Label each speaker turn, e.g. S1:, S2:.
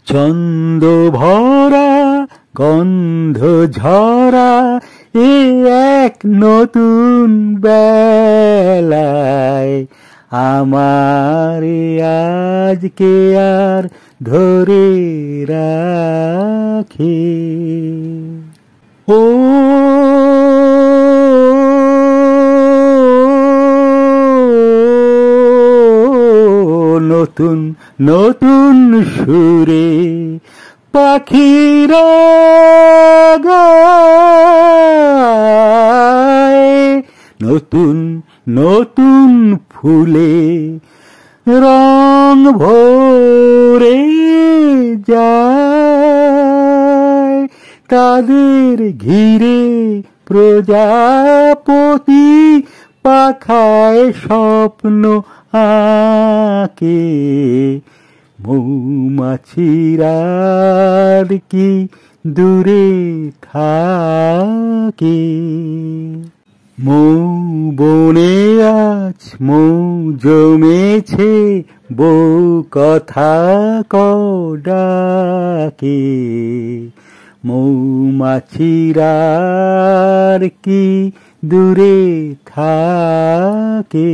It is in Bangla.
S1: ছন্দ ভরা গন্ধ ঝরা এ এক নতুন বেলায় আমার আজকে আর ধরে রাখে। ও নতুন নতুন সুরে পাখিরা গায়, নতুন নতুন ফুলে রং ভরে যায়, তাদের ঘিরে প্রজাপতি পাখায় স্বপ্ন আঁকে। মৌমাছিরা কি দূরে থাকে, মৌ বনে আজ মৌ জমেছে, বউ কথা ডাকে। মৌমাছিরা কি দূরে থাকে,